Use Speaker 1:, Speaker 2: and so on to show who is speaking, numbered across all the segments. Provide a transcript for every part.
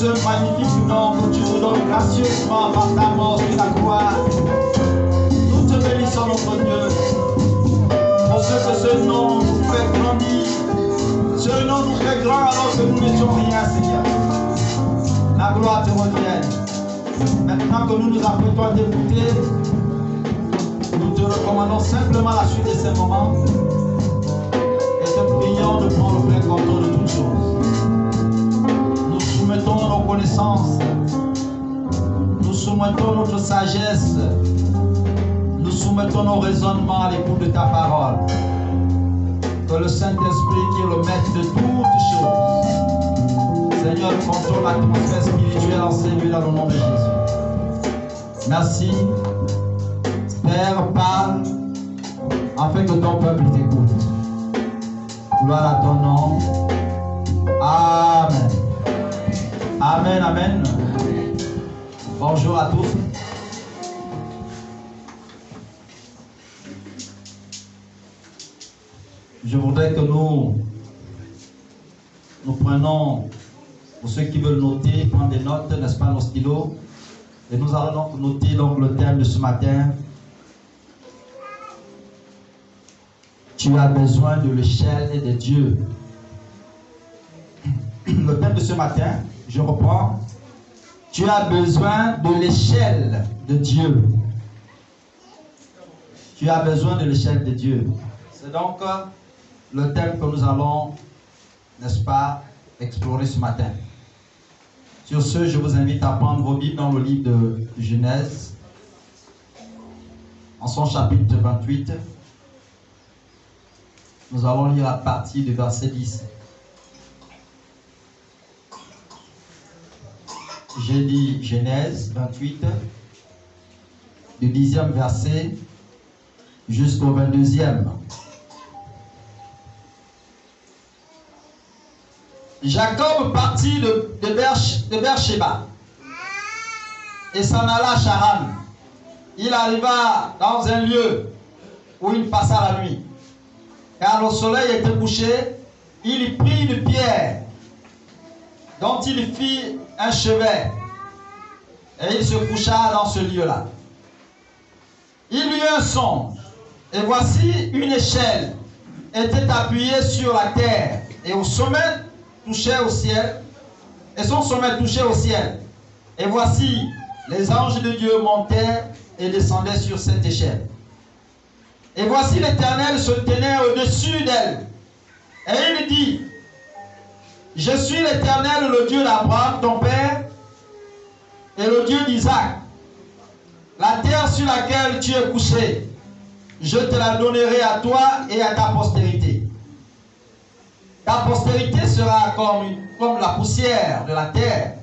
Speaker 1: ce magnifique nom que tu nous donnes gracieusement par ta mort sur la croix. Nous te bénissons, notre Dieu, pour ce que ce nom nous fait grandir. Ce nom nous fait grand alors que nous n'étions rien, Seigneur. La gloire te revienne. Maintenant que nous nous apprêtons à t'écouter, nous te recommandons simplement la suite de ces moments et te prions de prendre le plein contrôle de toutes choses. Nous soumettons nos connaissances, nous soumettons notre sagesse, nous soumettons nos raisonnements à l'écoute de ta parole. Que le Saint-Esprit qui est le maître de toutes choses, Seigneur, contrôle l'atmosphère spirituelle en cellule dans le nom de Jésus. Merci. Père, parle afin que ton peuple t'écoute. Gloire à ton nom. Amen. Amen, amen. Bonjour à tous. Je voudrais que nous prenons, pour ceux qui veulent noter, prendre des notes, n'est-ce pas, nos stylos. Et nous allons donc noter donc, le thème de ce matin. Tu as besoin de l'échelle de Dieu. Le thème de ce matin, je reprends. Tu as besoin de l'échelle de Dieu. Tu as besoin de l'échelle de Dieu. C'est donc le thème que nous allons, n'est-ce pas, explorer ce matin. Sur ce, je vous invite à prendre vos Bibles dans le livre de Genèse, en son chapitre 28. Nous allons lire à partir du verset 10. J'ai dit Genèse 28, du 10e verset jusqu'au 22e. Jacob partit de Beersheba et s'en alla à Charan. Il arriva dans un lieu où il passa la nuit. Car le soleil était couché, il y prit une pierre dont il fit un chevet et il se coucha dans ce lieu-là. Il eut un songe et voici une échelle était appuyée sur la terre et au sommet touchait au ciel et son sommet touchait au ciel. Et voici les anges de Dieu montaient et descendaient sur cette échelle. Et voici l'Éternel se tenait au-dessus d'elle. Et il dit, je suis l'Éternel, le Dieu d'Abraham, ton père, et le Dieu d'Isaac. La terre sur laquelle tu es couché, je te la donnerai à toi et à ta postérité. Ta postérité sera comme la poussière de la terre.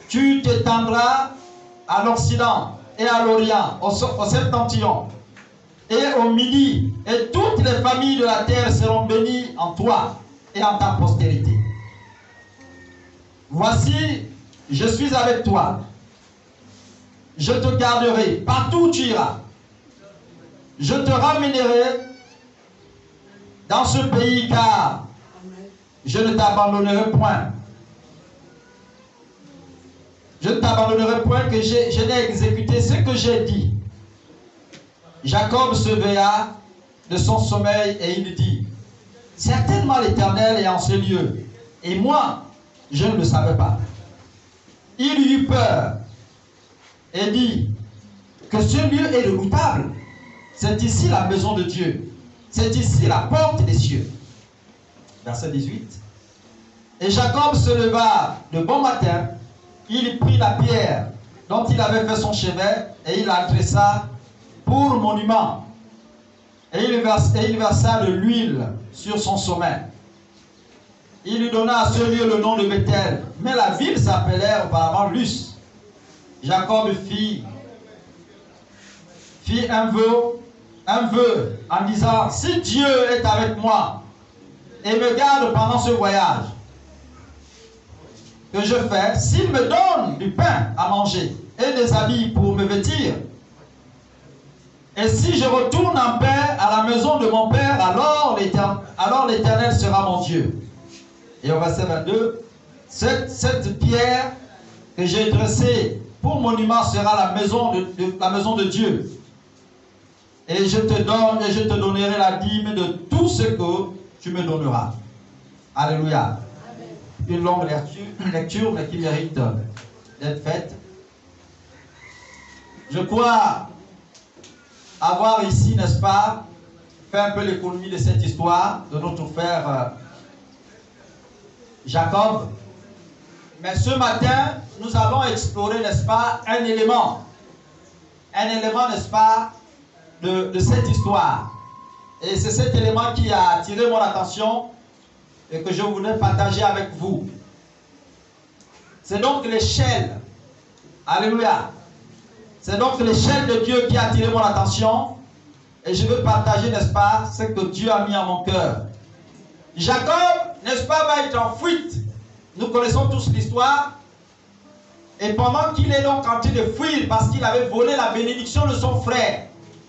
Speaker 1: Tu t'étendras à l'Occident et à l'Orient, au septentrion et au midi, et toutes les familles de la terre seront bénies en toi et en ta postérité. Voici, je suis avec toi. Je te garderai partout où tu iras. Je te ramènerai dans ce pays, car je ne t'abandonnerai point. Je ne t'abandonnerai point, que je n'ai exécuté ce que j'ai dit. Jacob se veilla de son sommeil et il dit, certainement l'Éternel est en ce lieu, et moi, je ne le savais pas. Il eut peur et dit que ce lieu est redoutable. C'est ici la maison de Dieu. C'est ici la porte des cieux. Verset 18. Et Jacob se leva de bon matin, il prit la pierre dont il avait fait son chevet et il la dressa pour monument. Et il versa de l'huile sur son sommet. Il lui donna à ce lieu le nom de Bethel, mais la ville s'appelait auparavant Luz. Jacob fit un vœu en disant, si Dieu est avec moi et me garde pendant ce voyage que je fais, s'il me donne du pain à manger et des habits pour me vêtir, et si je retourne en paix à la maison de mon père, alors l'Éternel sera mon Dieu. Et au verset 22, cette pierre que j'ai dressée pour monument sera la maison de Dieu. Et je te donnerai la dîme de tout ce que tu me donneras. Alléluia. Une longue lecture, mais qui mérite d'être faite. Je crois avoir ici, n'est-ce pas, fait un peu l'économie de cette histoire de notre frère Jacob. Mais ce matin, nous allons explorer, n'est-ce pas, un élément, n'est-ce pas, de cette histoire. Et c'est cet élément qui a attiré mon attention et que je voulais partager avec vous. C'est donc l'échelle. Alléluia. C'est donc l'échelle de Dieu qui a attiré mon attention. Et je veux partager, n'est-ce pas, ce que Dieu a mis à mon cœur. Jacob, n'est-ce pas, va être en fuite. Nous connaissons tous l'histoire. Et pendant qu'il est donc en train de fuir parce qu'il avait volé la bénédiction de son frère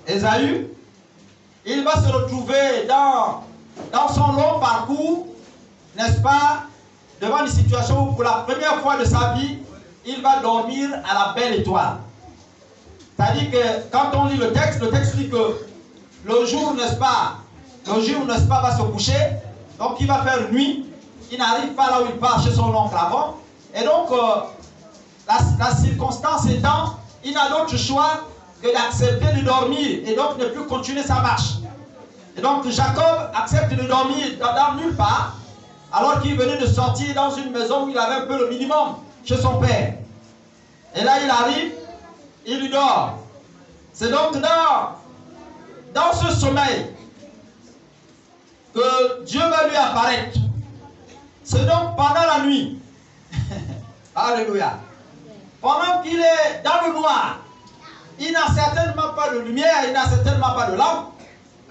Speaker 1: Ésaü, il va se retrouver dans son long parcours, n'est-ce pas, devant une situation où pour la première fois de sa vie, il va dormir à la belle étoile. C'est-à-dire que quand on lit le texte dit que le jour, n'est-ce pas, va se coucher, donc il va faire nuit, il n'arrive pas là où il part chez son oncle avant, et donc la circonstance étant, il n'a d'autre choix que d'accepter de dormir et donc ne plus continuer sa marche. Et donc Jacob accepte de dormir dans nulle part, alors qu'il venait de sortir dans une maison où il avait un peu le minimum chez son père. Et là il arrive, il dort. C'est donc dans ce sommeil que Dieu va lui apparaître. C'est donc pendant la nuit. Alléluia. Pendant qu'il est dans le noir, il n'a certainement pas de lumière, il n'a certainement pas de lampe.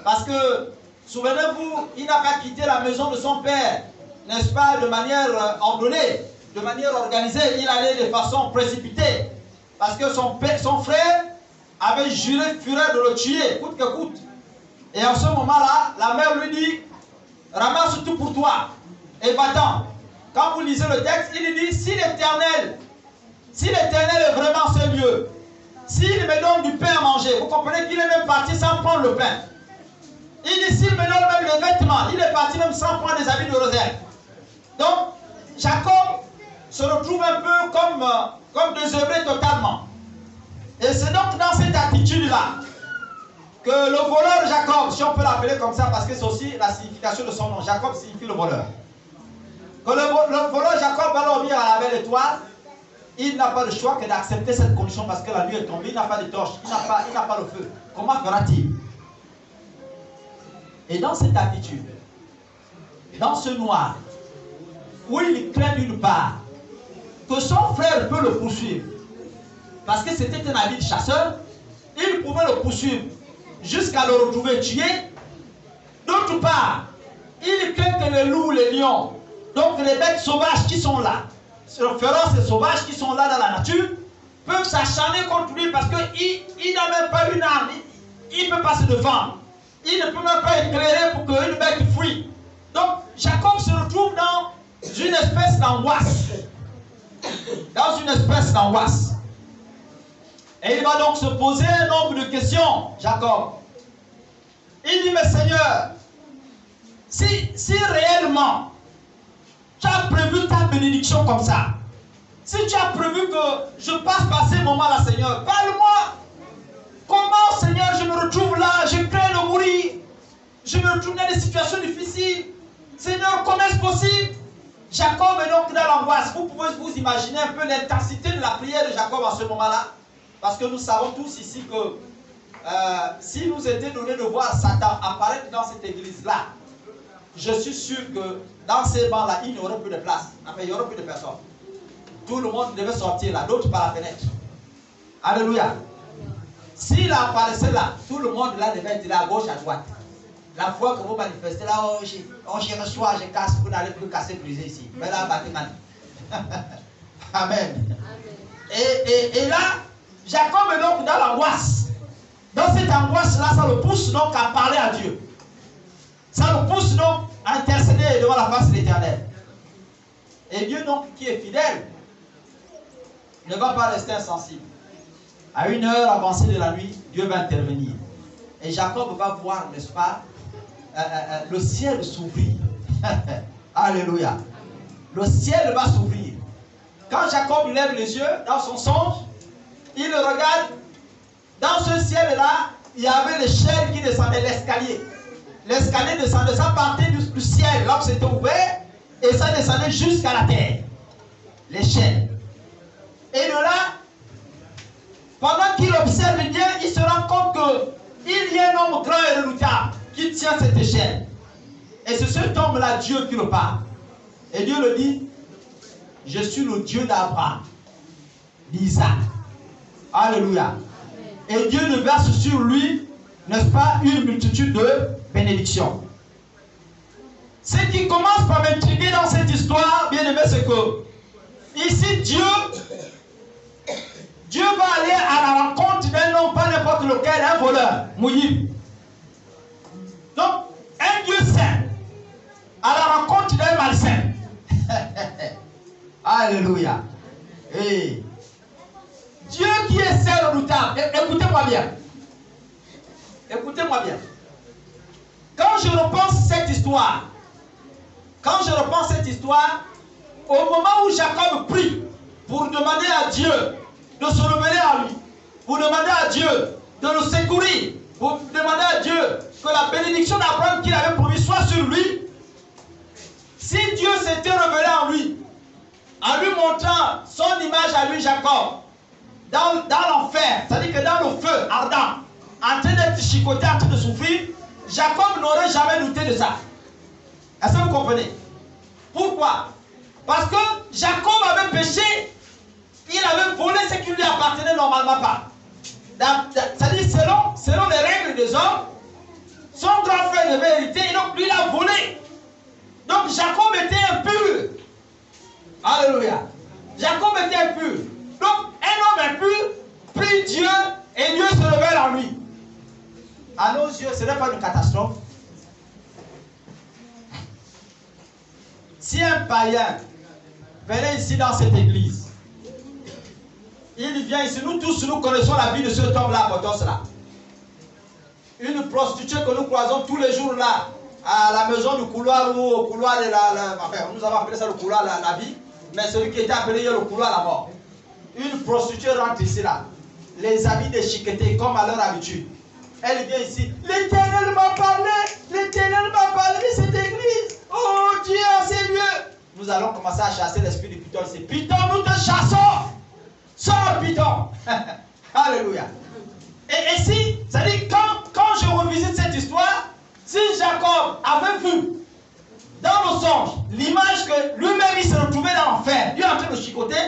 Speaker 1: Parce que, souvenez-vous, il n'a pas quitté la maison de son père, n'est-ce pas, de manière ordonnée, de manière organisée. Il allait de façon précipitée. Parce que son frère avait juré fureur de le tuer, coûte que coûte. Et en ce moment-là, la mère lui dit, ramasse tout pour toi et va-t'en. Quand vous lisez le texte, il dit, si l'Éternel est vraiment ce lieu, s'il me donne du pain à manger, vous comprenez qu'il est même parti sans prendre le pain. Il dit, s'il me donne même le vêtement, il est parti même sans prendre des habits de rosaire. Donc, Jacob se retrouve un peu comme désœuvré totalement. Et c'est donc dans cette attitude-là que le voleur Jacob, si on peut l'appeler comme ça, parce que c'est aussi la signification de son nom, Jacob signifie le voleur. Que le voleur Jacob va dormir à la belle étoile, il n'a pas le choix que d'accepter cette condition parce que la nuit est tombée, il n'a pas de torche, il n'a pas le feu. Comment fera-t-il? Et dans cette attitude, dans ce noir, où il craint d'une part que son frère peut le poursuivre, parce que c'était un habit de chasseur, il pouvait le poursuivre jusqu'à le retrouver tué. D'autre part, il craint que les loups, les lions, donc les bêtes sauvages qui sont là, féroces et sauvages qui sont là dans la nature, peuvent s'acharner contre lui parce qu'il n'a même pas une arme, il ne peut pas se défendre. Il ne peut même pas éclairer pour qu'une bête fuit. Donc Jacob se retrouve dans une espèce d'angoisse. Dans une espèce d'angoisse. Et il va donc se poser un nombre de questions, Jacob. Il dit, mais Seigneur, si réellement tu as prévu ta bénédiction comme ça, si tu as prévu que je passe par ces moments-là, Seigneur, parle-moi. Comment, Seigneur, je me retrouve là, je crains de mourir, je me retrouve dans des situations difficiles. Seigneur, comment est-ce possible? Jacob est donc dans l'angoisse. Vous pouvez vous imaginer un peu l'intensité de la prière de Jacob en ce moment-là. Parce que nous savons tous ici que si nous était donné de voir Satan apparaître dans cette église-là, je suis sûr que dans ces bancs-là, il n'y aurait plus de place. Enfin, il n'y aurait plus de personnes. Tout le monde devait sortir là, d'autres par la fenêtre. Alléluia. S'il apparaissait là, tout le monde là devait être là à gauche, à droite. La foi que vous manifestez là, je reçois, je casse, vous n'allez plus casser, briser ici. Mais là, Amen. Et là, Jacob est donc dans l'angoisse. Dans cette angoisse-là, ça le pousse donc à parler à Dieu. Ça le pousse donc à intercéder devant la face de l'Éternel. Et Dieu donc qui est fidèle, ne va pas rester insensible. À une heure avancée de la nuit, Dieu va intervenir. Et Jacob va voir, n'est-ce pas, le ciel s'ouvrir. Alléluia. Le ciel va s'ouvrir. Quand Jacob lève les yeux dans son songe, il regarde, dans ce ciel-là, il y avait l'échelle qui descendait, l'escalier. L'escalier descendait, ça partait du ciel, là où c'était ouvert, et ça descendait jusqu'à la terre. L'échelle. Et de là, pendant qu'il observe bien, il se rend compte qu'il y a un homme grand et redoutable qui tient cette échelle. Et c'est cet homme-là, Dieu, qui le parle. Et Dieu le dit, je suis le Dieu d'Abraham, d'Isaac. Alléluia. Et Dieu ne verse sur lui, n'est-ce pas, une multitude de bénédictions. Ce qui commence par m'intriguer dans cette histoire, bien aimé, c'est que ici, Dieu va aller à la rencontre d'un homme, pas n'importe lequel, un voleur, Moïse. Donc, un Dieu saint, à la rencontre d'un malsain. Alléluia. Et Dieu qui est saint redoutable, écoutez-moi bien. Écoutez-moi bien. Quand je repense cette histoire, au moment où Jacob prie pour demander à Dieu de se révéler à lui, pour demander à Dieu de le secourir, pour demander à Dieu que la bénédiction d'Abraham qu'il avait promis soit sur lui, si Dieu s'était révélé en lui montrant son image à lui, Jacob, dans l'enfer, c'est-à-dire que dans le feu ardent, en train d'être chicoté, en train de souffrir, Jacob n'aurait jamais douté de ça. Est-ce que vous comprenez? Pourquoi? Parce que Jacob avait péché, il avait volé ce qui ne lui appartenait normalement pas. C'est-à-dire selon les règles des hommes, son grand frère devait hériter et donc lui il a volé. Donc Jacob était impur. Alléluia. Jacob était impur. Donc un homme impur prie Dieu et Dieu se révèle en lui. À nos yeux, ce n'est pas une catastrophe. Si un païen venait ici dans cette église, il vient ici, nous tous nous connaissons la vie de cet homme-là, Potos-là. Une prostituée que nous croisons tous les jours là, à la maison du couloir ou au couloir de enfin, nous avons appelé ça le couloir la vie, mais celui qui était appelé le couloir la mort. Une prostituée rentre ici là, les habits déchiquetés comme à leur habitude. Elle vient ici, l'Éternel m'a parlé de cette église. Oh Dieu, c'est mieux. Nous allons commencer à chasser l'esprit du Python. C'est Python, nous te chassons. Sors Python. Alléluia. Et si, c'est-à-dire quand je revisite cette histoire, si Jacob avait vu dans le songe l'image que lui-même il se retrouvait dans l'enfer, Dieu est en train de chicoter,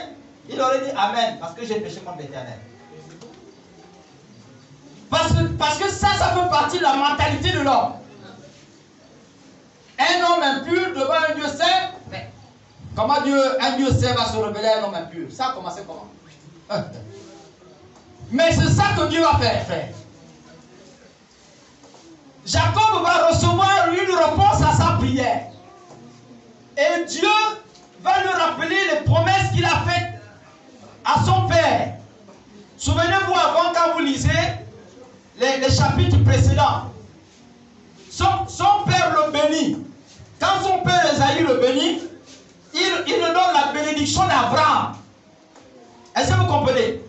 Speaker 1: il aurait dit Amen, parce que j'ai péché contre l'Éternel. Parce que ça fait partie de la mentalité de l'homme. Un homme impur devant un Dieu saint, mais comment un Dieu saint va se révéler à un homme impur? Ça a commencé comment? Mais c'est ça que Dieu va faire, frère. Jacob va recevoir une réponse à sa prière. Et Dieu va lui rappeler les promesses qu'il a faites à son père. Souvenez-vous avant, quand vous lisez les chapitres précédents, son père le bénit. Quand son père Esaïe le bénit, il lui donne la bénédiction d'Abraham. Est-ce que vous comprenez?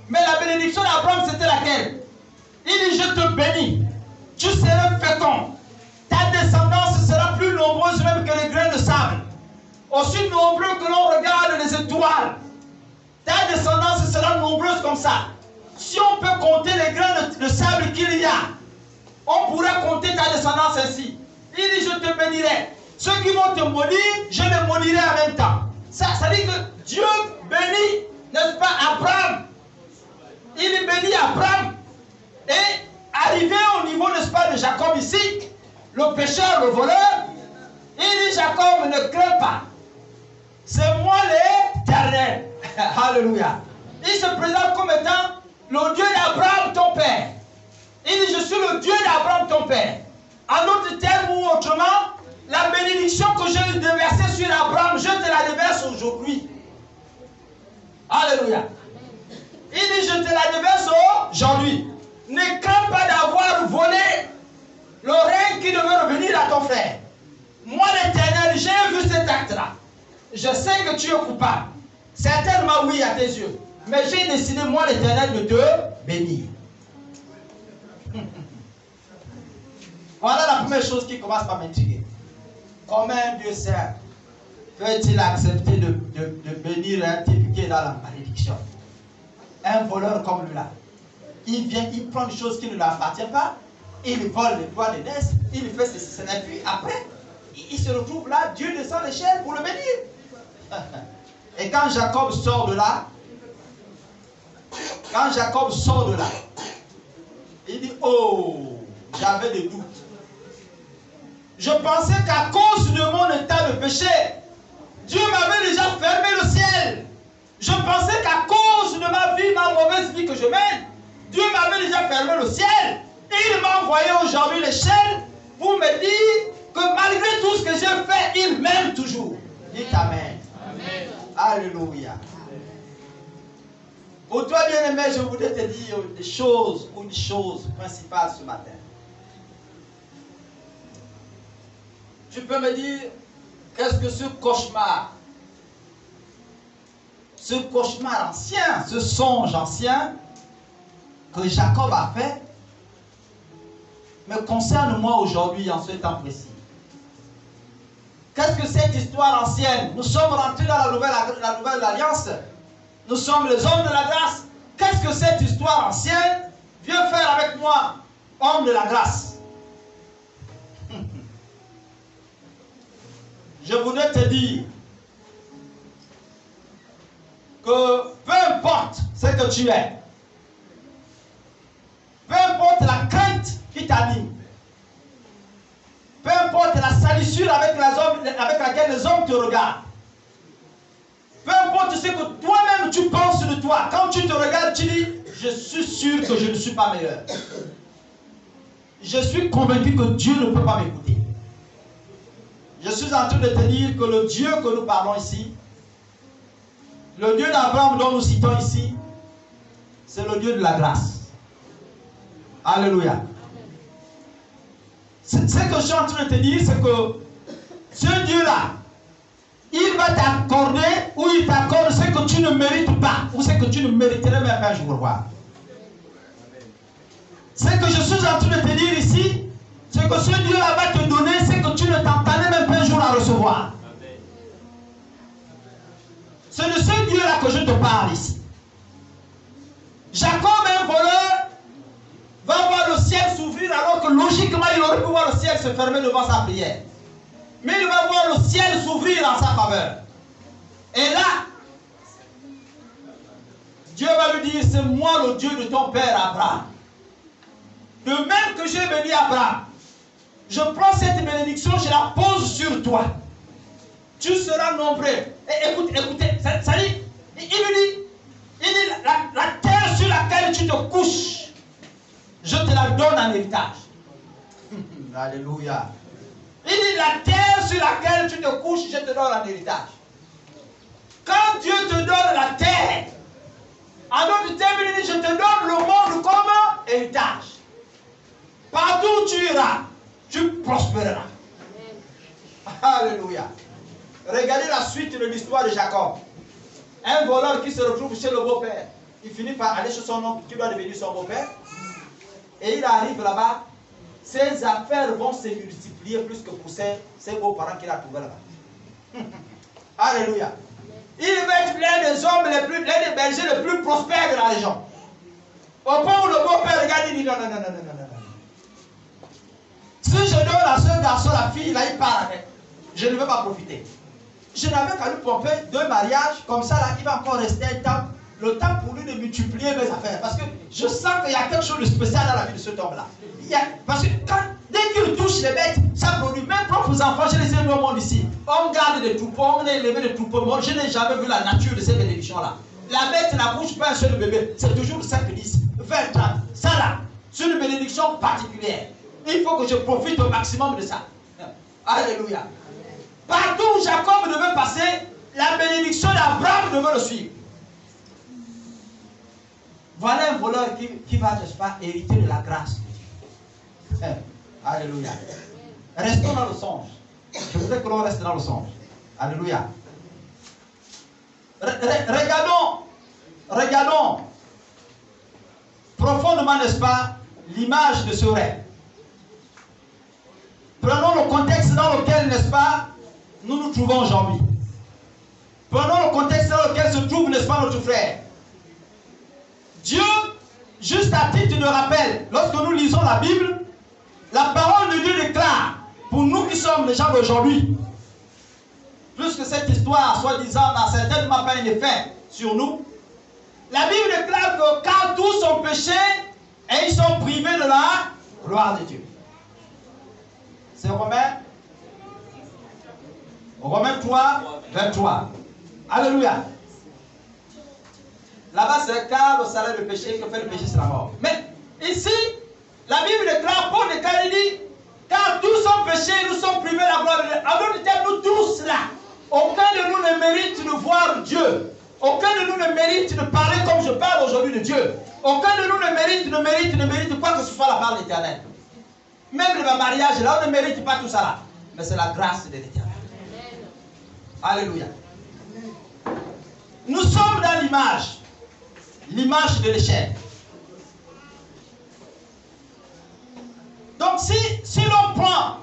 Speaker 1: Mais la bénédiction d'Abraham, c'était laquelle? Il dit, je te bénis, tu seras fécond, ta descendance sera plus nombreuse même que les grains de sable, aussi nombreux que l'on regarde les étoiles. Ta descendance sera nombreuse comme ça. Si on peut compter les grains de sable qu'il y a, on pourrait compter ta descendance ainsi. Il dit, je te bénirai. Ceux qui vont te maudire, je les maudirai en même temps. Ça dit que Dieu bénit, n'est-ce pas, Abraham. Il bénit Abraham. Et arrivé au niveau, n'est-ce pas, de Jacob ici, le pécheur, le voleur, il dit, Jacob, ne crains pas. C'est moi l'Éternel. Alléluia. Il se présente comme étant le Dieu d'Abraham, ton père. Il dit, je suis le Dieu d'Abraham, ton père. En d'autres termes ou autrement, la bénédiction que j'ai déversée sur Abraham, je te la déverse aujourd'hui. Alléluia. Il dit, je te la déverse aujourd'hui. Ne crains pas d'avoir volé le règne qui devait revenir à ton frère. Moi, l'Éternel, j'ai vu cet acte-là. Je sais que tu es coupable. Certainement, oui, à tes yeux. Mais j'ai décidé, moi, l'Éternel, de te bénir. Voilà la première chose qui commence par m'intriguer. Comment Dieu saint peut-il accepter de bénir un type qui est dans la malédiction? Un voleur comme lui là. Il vient, il prend des choses qui ne lui appartiennent pas, il vole les doigts des nez, il fait ceci, cela, et puis après, il se retrouve là, Dieu descend l'échelle pour le bénir. Et quand Jacob sort de là, il dit, oh, j'avais des doutes. Je pensais qu'à cause de mon état de péché, Dieu m'avait déjà fermé le ciel. Je pensais qu'à cause de ma vie, ma mauvaise vie que je mène, Dieu m'avait déjà fermé le ciel. Et il m'a envoyé aujourd'hui l'échelle pour me dire que malgré tout ce que j'ai fait, il m'aime toujours. Dites Amen. Amen. Alléluia. Pour toi, bien-aimé, je voudrais te dire des choses ou une chose principale ce matin. Tu peux me dire, qu'est-ce que ce cauchemar ancien, ce songe ancien que Jacob a fait, me concerne moi aujourd'hui en ce temps précis. Qu'est-ce que cette histoire ancienne? Nous sommes rentrés dans la nouvelle alliance. Nous sommes les hommes de la grâce. Qu'est-ce que cette histoire ancienne vient faire avec moi, homme de la grâce? Je voudrais te dire que peu importe ce que tu es, peu importe la crainte qui t'anime, peu importe la salissure avec laquelle les hommes te regardent, peu importe ce que toi-même tu penses de toi, quand tu te regardes, tu dis, je suis sûr que je ne suis pas meilleur. Je suis convaincu que Dieu ne peut pas m'écouter. Je suis en train de te dire que le Dieu que nous parlons ici, le Dieu d'Abraham dont nous citons ici, c'est le Dieu de la grâce. Alléluia. Ce que je suis en train de te dire, c'est que ce Dieu-là, il va t'accorder ou il t'accorde ce que tu ne mérites pas ou ce que tu ne mériterais même pas un jour voir. Ce que je suis en train de te dire ici, c'est que ce Dieu-là va te donner ce que tu ne t'entendais même pas un jour à recevoir. C'est de ce Dieu-là que je te parle ici. Jacob, un voleur, va voir le ciel s'ouvrir alors que logiquement il aurait pu voir le ciel se fermer devant sa prière. Mais il va voir le ciel s'ouvrir en sa faveur. Et là, Dieu va lui dire, c'est moi le Dieu de ton père Abraham. De même que j'ai béni Abraham, je prends cette bénédiction, je la pose sur toi. Tu seras nombreux. Et écoutez, ça dit, il dit, la terre sur laquelle tu te couches, je te la donne en héritage. Alléluia. Il dit, la terre sur laquelle tu te couches, je te donne en héritage. Quand Dieu te donne la terre, en d'autres termes, il dit, je te donne le monde comme héritage. Partout où tu iras, tu prospéreras. Alléluia. Regardez la suite de l'histoire de Jacob. Un voleur qui se retrouve chez le beau-père. Il finit par aller chez son oncle qui doit devenir son beau-père. Et il arrive là-bas. Ses affaires vont se multiplier plus que pour ses beaux-parents qu'il a trouvés là-bas. Alléluia. Il va être l'un des hommes l'un des bergers les plus prospères de la région. Au point où le beau-père regarde, il dit non. Si je donne à ce garçon la fille, là il part avec. Je ne veux pas profiter. Je n'avais qu'à lui pomper 2 mariages, comme ça là il va encore rester un temps, le temps pour lui de multiplier mes affaires. Parce que je sens qu'il y a quelque chose de spécial dans la vie de cet homme-là. Parce que dès qu'il touche les bêtes, ça produit. Mes propres enfants, je les ai vus au monde ici. On garde des troupeaux, on a élevé des troupeaux. Moi, je n'ai jamais vu la nature de ces bénédictions-là. La bête n'accouche pas un seul bébé. C'est toujours 5, 10, 20, 30. Ça là, c'est une bénédiction particulière. Il faut que je profite au maximum de ça. Alléluia. Partout où Jacob devait passer, la bénédiction d'Abraham devait le suivre. voilà un voleur qui va, n'est-ce pas, hériter de la grâce de Dieu. Alléluia. Restons dans le songe. Je voudrais que l'on reste dans le songe. Alléluia. Regardons profondément, n'est-ce pas, l'image de ce rêve. Prenons le contexte dans lequel, n'est-ce pas, nous nous trouvons aujourd'hui. Prenons le contexte dans lequel se trouve, n'est-ce pas, notre frère. Dieu, juste à titre de rappel, lorsque nous lisons la Bible, la parole de Dieu déclare, pour nous qui sommes les gens d'aujourd'hui, plus que cette histoire, soi-disant, n'a certainement pas un effet sur nous, la Bible déclare que car tous ont péché et ils sont privés de la gloire de Dieu. C'est Romains 3, 23. Alléluia. Là-bas, c'est car le salaire du péché, que fait le péché, c'est la mort. Mais ici, la Bible déclare, Paul déclare, il dit, car tous ont péché, nous sommes privés de la gloire de Dieu. En d'autres termes, nous tous là, aucun de nous ne mérite de voir Dieu. Aucun de nous ne mérite de parler comme je parle aujourd'hui de Dieu. Aucun de nous ne mérite quoi que ce soit la part de l'Éternel. Même le mariage, là, on ne mérite pas tout ça là. Mais c'est la grâce de l'Éternel. Alléluia. Nous sommes dans l'image de l'échelle. Donc si l'on prend,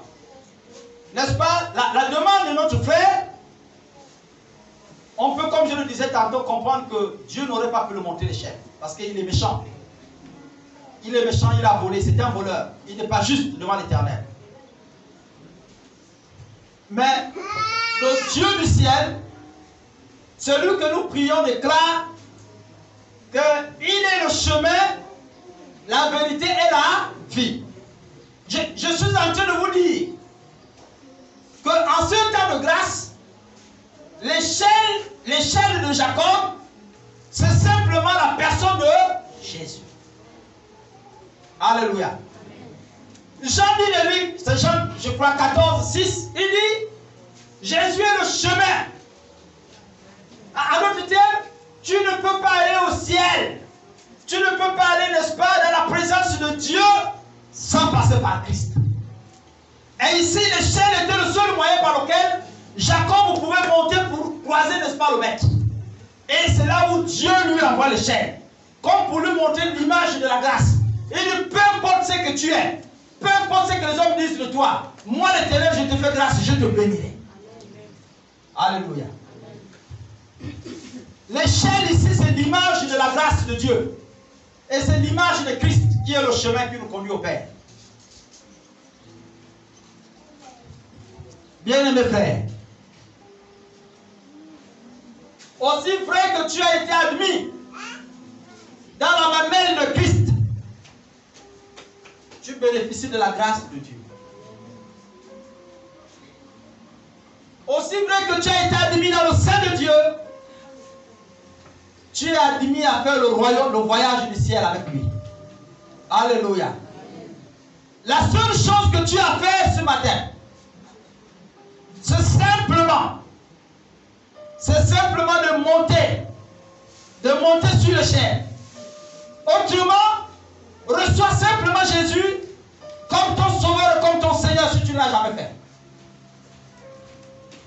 Speaker 1: n'est-ce pas, la demande de notre frère, on peut, comme je le disais tantôt, comprendre que Dieu n'aurait pas pu le monter l'échelle. Parce qu'il est méchant. Il est méchant, il a volé, c'est un voleur. Il n'est pas juste devant l'Éternel. Mais le Dieu du ciel, celui que nous prions, déclare qu'il est le chemin, la vérité et la vie. Je suis en train de vous dire qu'en ce temps de grâce, l'échelle de Jacob, c'est simplement la personne de Jésus. Alléluia. Jean dit de lui, c'est Jean, je crois, 14, 6, il dit, Jésus est le chemin. En d'autres termes, tu ne peux pas aller au ciel. Tu ne peux pas aller, n'est-ce pas, dans la présence de Dieu sans passer par Christ. Et ici, l'échelle était le seul moyen par lequel Jacob pouvait monter pour croiser, n'est-ce pas, le maître. Et c'est là où Dieu lui envoie l'échelle. Comme pour lui montrer l'image de la grâce. Il dit, peu importe ce que tu es, peu importe ce que les hommes disent de toi, moi l'Éternel, je te fais grâce, je te bénirai. Alléluia. L'échelle ici, c'est l'image de la grâce de Dieu. Et c'est l'image de Christ qui est le chemin qui nous conduit au Père. Bien-aimés frères, aussi vrai que tu as été admis dans la mamelle de Christ, tu bénéficies de la grâce de Dieu. Aussi vrai que tu as été admis dans le sein de Dieu, tu es admis à faire le voyage du ciel avec lui. Alléluia. La seule chose que tu as fait ce matin, c'est simplement de monter sur l'échelle. Autrement, reçois simplement Jésus comme ton sauveur et comme ton Seigneur si tu ne l'as jamais fait.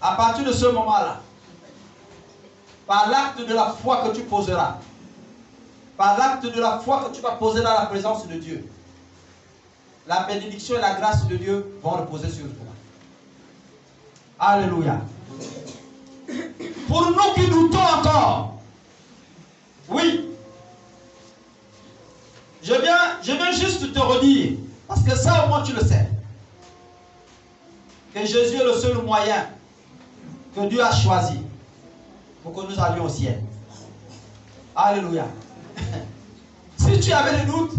Speaker 1: À partir de ce moment-là, par l'acte de la foi que tu poseras, par l'acte de la foi que tu vas poser dans la présence de Dieu, la bénédiction et la grâce de Dieu vont reposer sur toi. Alléluia. Pour nous qui doutons encore, oui, je viens juste te redire, parce que ça au moins tu le sais, que Jésus est le seul moyen que Dieu a choisi pour que nous allions au ciel. Alléluia. Si tu avais des doutes,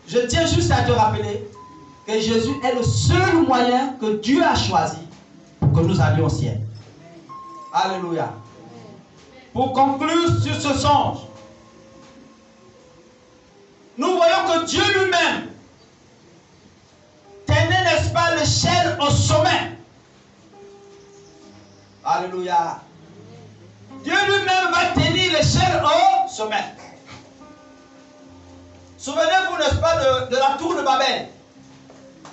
Speaker 1: je tiens juste à te rappeler que Jésus est le seul moyen que Dieu a choisi pour que nous allions au ciel. Alléluia. Pour conclure sur ce songe, nous voyons que Dieu lui-même tenait, n'est-ce pas, l'échelle au sommet. Alléluia. Dieu lui-même va tenir l'échelle au sommet. Souvenez-vous, n'est-ce pas, de la tour de Babel.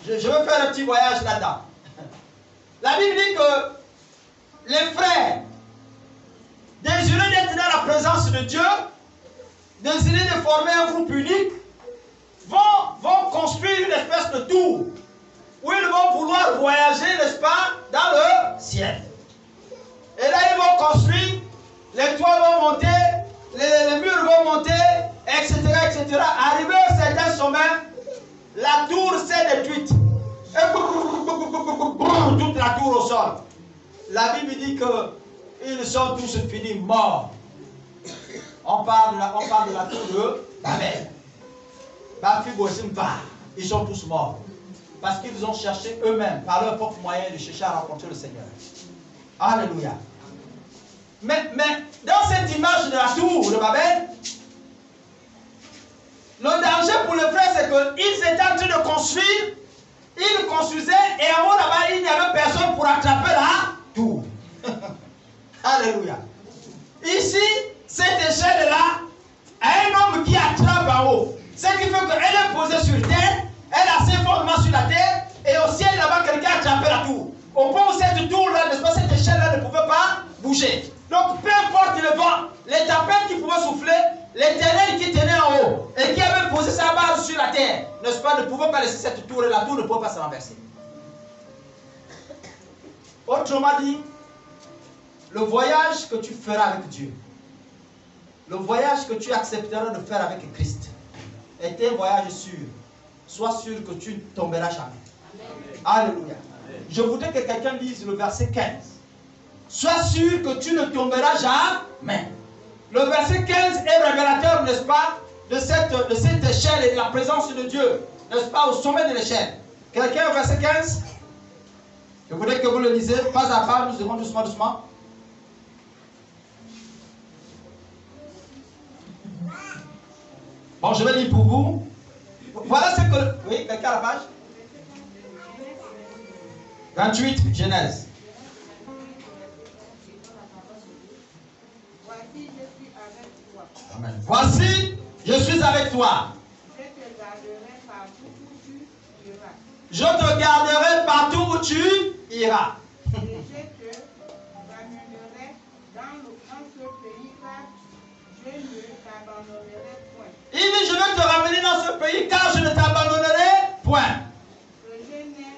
Speaker 1: Je veux faire un petit voyage là-dedans. La Bible dit que les frères, désireux d'être dans la présence de Dieu, désireux de former un groupe unique, vont construire une espèce de tour où ils vont vouloir voyager, n'est-ce pas, dans le ciel. Et là, ils vont construire, les toits vont monter, les murs vont monter, etc., etc. Arrivé à un certain sommet, la tour s'est détruite. Et toute la tour au sol. La Bible dit qu'ils sont tous finis morts. On parle de la tour de Babel. Ils sont tous morts. Parce qu'ils ont cherché eux-mêmes, par leur propre moyen, de chercher à rencontrer le Seigneur. Alléluia. Mais dans cette image de la tour de Babel, le danger pour les frères, c'est qu'ils étaient en train de construire, ils construisaient, et en haut là-bas, il n'y avait personne pour attraper la tour. Alléluia. Ici, cette échelle-là a un homme qui attrape en haut. Ce qui fait qu'elle est posée sur terre, elle a ses fondements sur la terre, et au ciel là-bas, quelqu'un a attrapé la tour. Au point où cette tour-là, n'est-ce pas, cette échelle-là ne pouvait pas bouger. Donc, peu importe le vent, les tempêtes qui pouvaient souffler, l'Éternel qui tenait en haut et qui avait posé sa base sur la terre, n'est-ce pas, ne pouvait pas laisser cette tour, et la tour ne pouvait pas se renverser. Autrement dit, le voyage que tu feras avec Dieu, le voyage que tu accepteras de faire avec Christ, est un voyage sûr. Sois sûr que tu ne tomberas jamais. Amen. Alléluia. Je voudrais que quelqu'un lise le verset 15. Sois sûr que tu ne tomberas jamais. Le verset 15 est révélateur, n'est-ce pas, de cette échelle et de la présence de Dieu, n'est-ce pas, au sommet de l'échelle. Quelqu'un au verset 15? Je voudrais que vous le lisiez, pas à pas, nous devons doucement, doucement. Bon, je vais lire pour vous. Voilà ce que... Oui, quelqu'un à la page 28, Genèse. Amen. Voici, je suis avec toi. Je te garderai partout où tu iras. Je te ramènerai dans ce pays car je ne t'abandonnerai point. Il dit, je vais te ramener dans ce pays car je ne t'abandonnerai point. Que je n'ai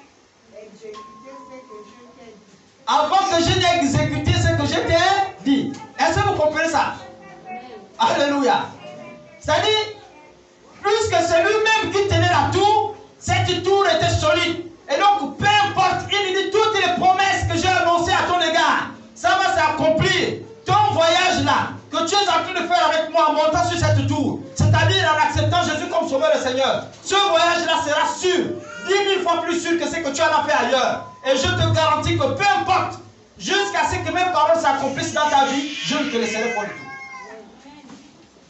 Speaker 1: exécuté ce que je t'ai dit. Avant que je n'ai exécuté ce que je t'ai dit. Est-ce que vous comprenez ça? Alléluia. C'est-à-dire, puisque c'est lui-même qui tenait la tour, cette tour était solide. Et donc, peu importe, il dit toutes les promesses que j'ai annoncées à ton égard, ça va s'accomplir. Ton voyage là, que tu es en train de faire avec moi en montant sur cette tour, c'est-à-dire en acceptant Jésus comme sauveur et Seigneur, ce voyage là sera sûr, 10 000 fois plus sûr que ce que tu en as fait ailleurs. Et je te garantis que peu importe, jusqu'à ce que mes paroles s'accomplissent dans ta vie, je ne te laisserai pas du tout.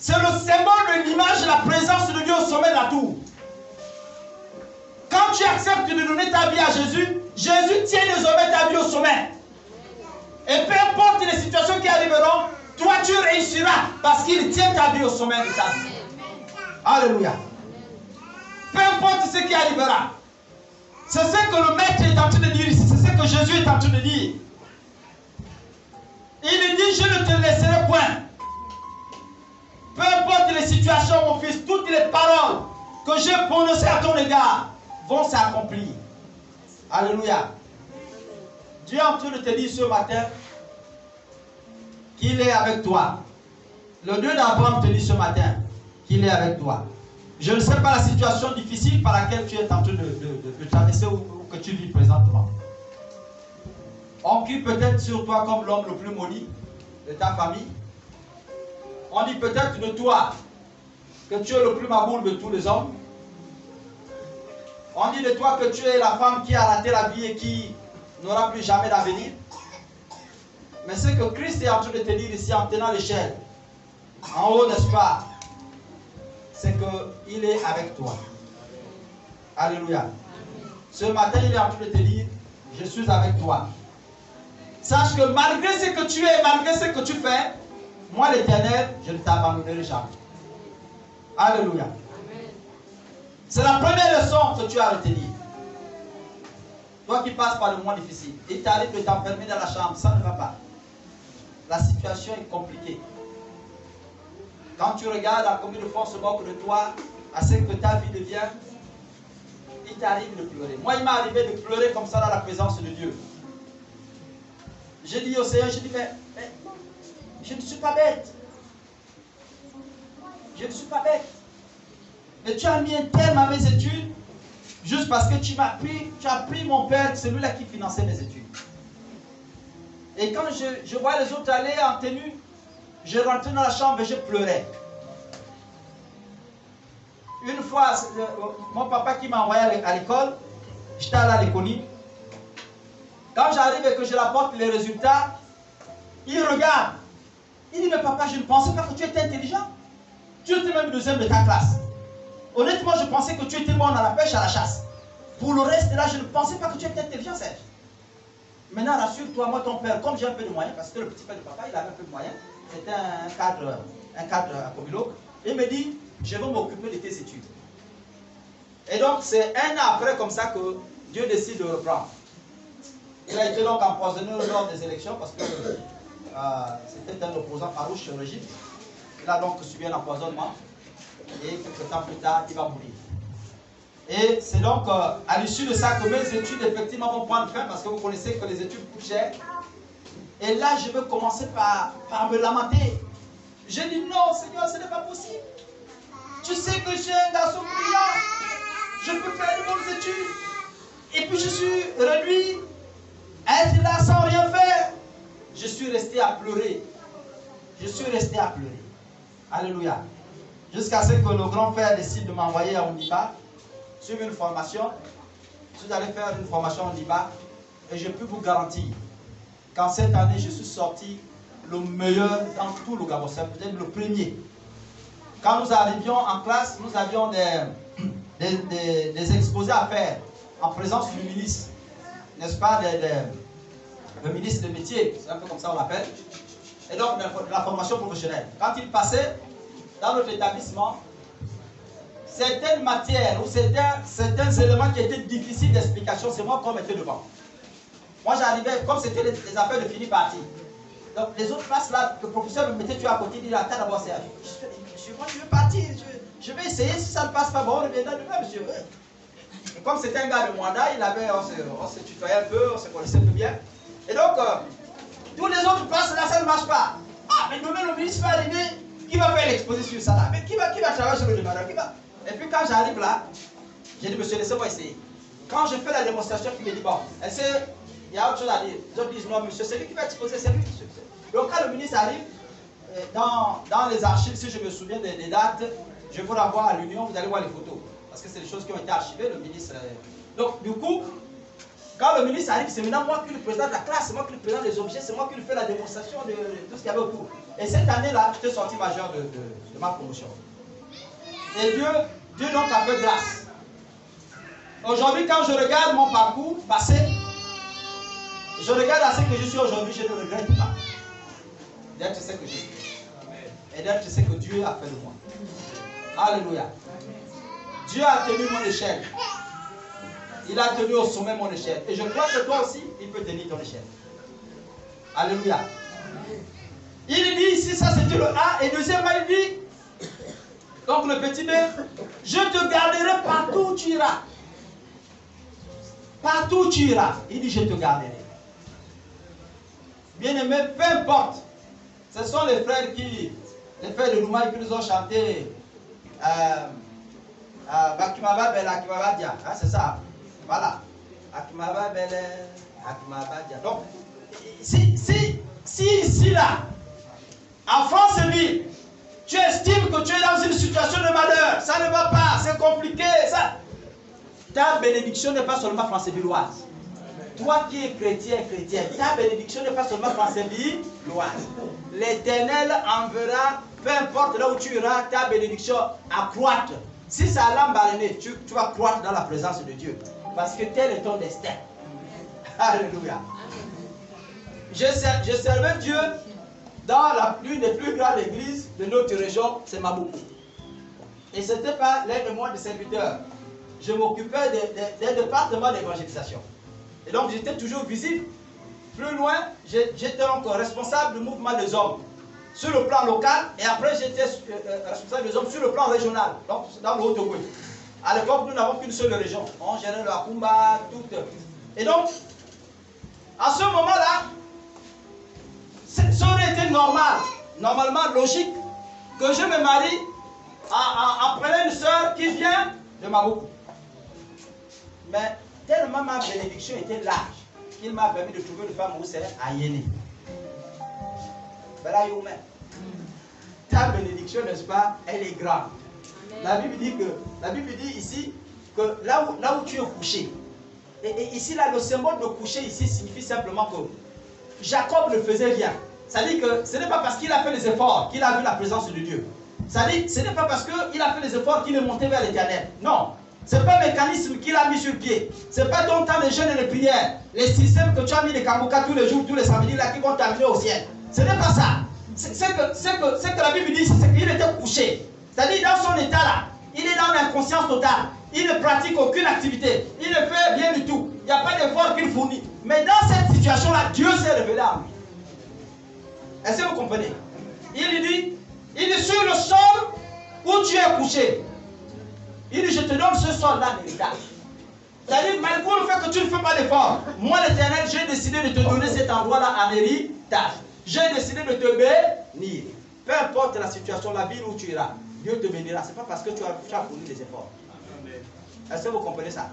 Speaker 1: C'est le symbole de l'image de la présence de Dieu au sommet de la tour. Quand tu acceptes de donner ta vie à Jésus, Jésus tient désormais ta vie au sommet. Et peu importe les situations qui arriveront, toi tu réussiras parce qu'il tient ta vie au sommet de ta vie. Alléluia. Peu importe ce qui arrivera. C'est ce que le maître est en train de dire ici. C'est ce que Jésus est en train de dire. Il dit, je ne te laisserai point. Peu importe les situations, mon fils, toutes les paroles que j'ai prononcées à ton égard vont s'accomplir. Alléluia. Dieu est en train de te dire ce matin qu'il est avec toi. Le Dieu d'Abraham te dit ce matin qu'il est avec toi. Je ne sais pas la situation difficile par laquelle tu es en train de traverser ou que tu vis présentement. On crie peut-être sur toi comme l'homme le plus maudit de ta famille. On dit peut-être de toi que tu es le plus maboule de tous les hommes. On dit de toi que tu es la femme qui a raté la vie et qui n'aura plus jamais d'avenir. Mais ce que Christ est en train de te dire ici en tenant l'échelle, en haut, n'est-ce pas, c'est qu'il est avec toi. Alléluia. Ce matin, il est en train de te dire, je suis avec toi. Sache que malgré ce que tu es, malgré ce que tu fais, moi l'Éternel, je ne t'abandonnerai jamais. Alléluia. C'est la première leçon que tu as retenue. Toi qui passes par le moment difficile, il t'arrive de t'enfermer dans la chambre, ça ne va pas. La situation est compliquée. Quand tu regardes à combien de fois on se moque de toi, à ce que ta vie devient, il t'arrive de pleurer. Moi, il m'est arrivé de pleurer comme ça dans la présence de Dieu. J'ai dit au Seigneur, mais je ne suis pas bête. Je ne suis pas bête. Mais tu as mis un terme à mes études juste parce que tu as pris mon père, celui-là qui finançait mes études. Et quand je voyais les autres aller en tenue, je rentrais dans la chambre et je pleurais. Une fois, mon papa qui m'a envoyé à l'école, j'étais à l'école. Quand j'arrive et que je rapporte les résultats, il regarde. Il dit, mais papa, je ne pensais pas que tu étais intelligent. Tu étais même deuxième de ta classe. Honnêtement, je pensais que tu étais bon à la pêche, à la chasse. Pour le reste, là, je ne pensais pas que tu étais intelligent, Serge. Maintenant, rassure-toi, moi, ton père, comme j'ai un peu de moyens, parce que le petit père de papa, il avait un peu de moyens, c'était un cadre à Comilo, il me dit, je vais m'occuper de tes études. Et donc, c'est un an après, comme ça, que Dieu décide de reprendre. Il a été donc empoisonné lors des élections, parce que c'était un opposant farouche au régime. Il a donc subi un empoisonnement, et quelques temps plus tard, il va mourir. Et c'est donc à l'issue de ça que mes études effectivement vont prendre fin, parce que vous connaissez que les études coûtent cher. Et là, je vais commencer par me lamenter. J'ai dit non, Seigneur, ce n'est pas possible. Tu sais que je suis un garçon brillant. Je peux faire de bonnes études. Et puis je suis réduit à être là sans rien faire. Je suis resté à pleurer. Je suis resté à pleurer. Alléluia. Jusqu'à ce que le grand frère décide de m'envoyer à Ondiba, suivre une formation. Je suis allé faire une formation à Ondiba et je peux vous garantir qu'en cette année, je suis sorti le meilleur dans tout le Gabon. C'est peut-être le premier. Quand nous arrivions en classe, nous avions des exposés à faire en présence du ministre, n'est-ce pas, le ministre de métier, c'est un peu comme ça on l'appelle, et donc de la formation professionnelle. Quand il passait dans notre établissement, certaines matières ou certains éléments qui étaient difficiles d'explication, c'est moi qui mettais devant. Moi j'arrivais, comme c'était les affaires de fini partie. Donc les autres classes là, le professeur me mettait à côté, il dit attends d'abord c'est monsieur, moi je veux partir, je vais essayer, si ça ne passe pas, bon on reviendra demain monsieur. Et comme c'était un gars de Mwanda, on se tutoyait un peu, on se connaissait un peu bien. Et donc, tous les autres classes là, ça ne marche pas. Ah, mais demain le ministre va arriver, qui va faire l'exposé sur ça là? Mais qui va travailler sur le demandeur? Et puis quand j'arrive là, j'ai dit monsieur, laissez-moi essayer. Quand je fais la démonstration, il me dit bon, il y a autre chose à dire. Les autres disent non monsieur, c'est lui qui va exposer, c'est lui. Donc quand le ministre arrive, dans les archives, si je me souviens des dates, je vous renvoie à l'Union, vous allez voir les photos. Parce que c'est des choses qui ont été archivées, le ministre. Donc du coup, quand le ministre arrive, c'est maintenant moi qui le présente de la classe, c'est moi qui le présente des objets, c'est moi qui lui fais la démonstration de tout ce qu'il y avait autour. Et cette année-là, j'étais sorti majeur de ma promotion. Et Dieu donc a fait grâce. Aujourd'hui, quand je regarde mon parcours passé, je regarde à ce que je suis aujourd'hui, je ne regrette pas d'être ce que je suis. Et d'être ce que Dieu a fait de moi. Alléluia. Dieu a tenu mon échelle. Il a tenu au sommet mon échelle. Et je crois que toi aussi, il peut tenir ton échelle. Alléluia. Il dit ici, ça c'était le A. Et deuxièmement, il dit, donc le petit B, je te garderai partout où tu iras. Partout où tu iras. Il dit, je te garderai. Bien-aimé, peu importe. Ce sont les frères de Noumaï qui nous ont chanté Bakimaba Bela, Akimaba Dia. C'est ça. Voilà. Akimaba Bela, Akimaba Dia. Donc, si ici, là, en France-ville, tu estimes que tu es dans une situation de malheur, ça ne va pas, c'est compliqué, ça. Ta bénédiction n'est pas seulement français-villoise. Toi qui es chrétien, ta bénédiction n'est pas seulement français-villoise. L'Éternel enverra, peu importe là où tu iras, ta bénédiction accroître. Si ça a l'embarrassé, tu vas croître dans la présence de Dieu. Parce que tel est ton destin. Alléluia. Je servais Dieu dans l'une des plus grandes églises de notre région, c'est Maboukou. Et ce n'était pas l'un de moi des serviteurs.
Speaker 2: je m'occupais des départements d'évangélisation. Et donc j'étais toujours visible. Plus loin, j'étais donc responsable du mouvement des hommes sur le plan local, et après j'étais responsable des hommes sur le plan régional, donc dans le Haut-Togo. À l'époque, nous n'avons qu'une seule région. On gérait le Akumba, tout. Et donc, à ce moment-là, ça aurait été normal, normalement logique, que je me marie en prenant une soeur qui vient de Maboukou. Mais tellement ma bénédiction était large, qu'il m'a permis de trouver une femme où c'est à Yéni. Ta bénédiction, n'est-ce pas, elle est grande. La Bible dit ici que là où tu es couché, et ici là, le symbole de coucher ici signifie simplement que Jacob ne faisait rien. Ça dit que ce n'est pas parce qu'il a fait les efforts qu'il a vu la présence de Dieu. Ça dit, ce n'est pas parce qu'il a fait les efforts qu'il est monté vers l'Éternel. Non. Ce n'est pas un mécanisme qu'il a mis sur pied. Ce n'est pas ton temps de jeûne et de prière. Les systèmes que tu as mis les Kambuka tous les jours, tous les samedis là qui vont t'amener au ciel. Ce n'est pas ça. C'est que la Bible dit, c'est qu'il était couché. C'est-à-dire dans son état là, il est dans l'inconscience totale. Il ne pratique aucune activité. Il ne fait rien du tout. Il n'y a pas d'effort qu'il fournit. Mais dans cette situation-là, Dieu s'est révélé à lui. Est-ce que vous comprenez? Il dit sur le sol où tu es couché. Il dit, je te donne ce sol-là d'héritage. C'est-à-dire, malgré le fait que tu ne fais pas d'effort, moi l'Éternel, j'ai décidé de te donner cet endroit-là en héritage. J'ai décidé de te bénir. Peu importe la situation, la ville où tu iras, Dieu te bénira. Ce n'est pas parce que tu as fourni des efforts. Est-ce que vous comprenez ça?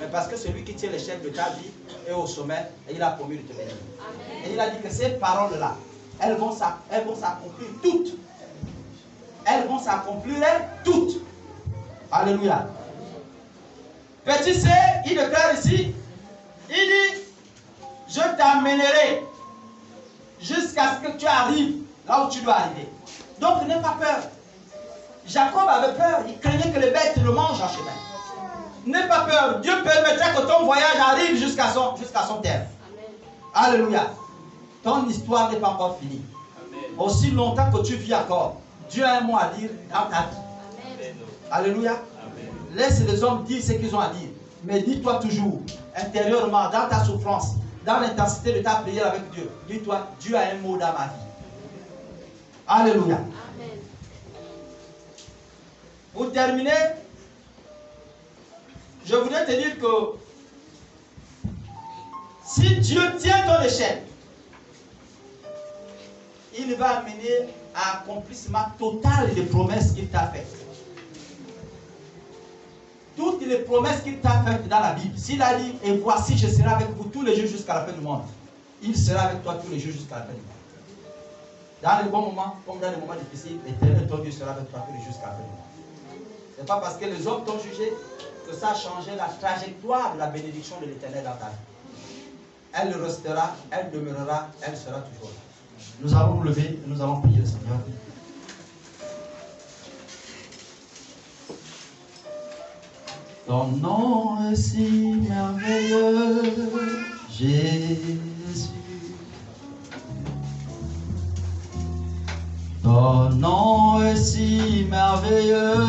Speaker 2: Mais parce que celui qui tient l'échelle de ta vie est au sommet et il a promis de te bénir. Et il a dit que ces paroles-là, elles vont s'accomplir toutes. Elles vont s'accomplir toutes. Alléluia. Petit C, il déclare ici, il dit, je t'amènerai jusqu'à ce que tu arrives là où tu dois arriver. Donc n'aie pas peur. Jacob avait peur, il craignait que les bêtes le mangent en chemin. N'aie pas peur, Dieu permettra que ton voyage arrive jusqu'à son terme. Alléluia. Ton histoire n'est pas encore finie. Amen. Aussi longtemps que tu vis encore, Dieu a un mot à dire dans ta vie. Amen. Alléluia. Amen. Laisse les hommes dire ce qu'ils ont à dire. Mais dis-toi toujours, intérieurement, dans ta souffrance, dans l'intensité de ta prière avec Dieu, dis-toi, Dieu a un mot dans ma vie. Alléluia. Amen. Pour terminer, je voudrais te dire que si Dieu tient ton échelle, il va amener à accomplissement total des promesses qu'il t'a faites. Toutes les promesses qu'il t'a faites dans la Bible. S'il a dit, et voici, je serai avec vous tous les jours jusqu'à la fin du monde, il sera avec toi tous les jours jusqu'à la fin du monde. Dans les bons moments, comme dans les moments difficiles, l'Éternel, ton Dieu, sera avec toi tous les jours jusqu'à la fin du monde. Ce n'est pas parce que les hommes t'ont jugé que ça a changé la trajectoire de la bénédiction de l'Éternel dans ta vie. Elle restera, elle demeurera, elle sera toujours là. Nous allons nous lever et nous allons prier le Seigneur. Ton nom est si merveilleux, Jésus. Ton nom est si merveilleux.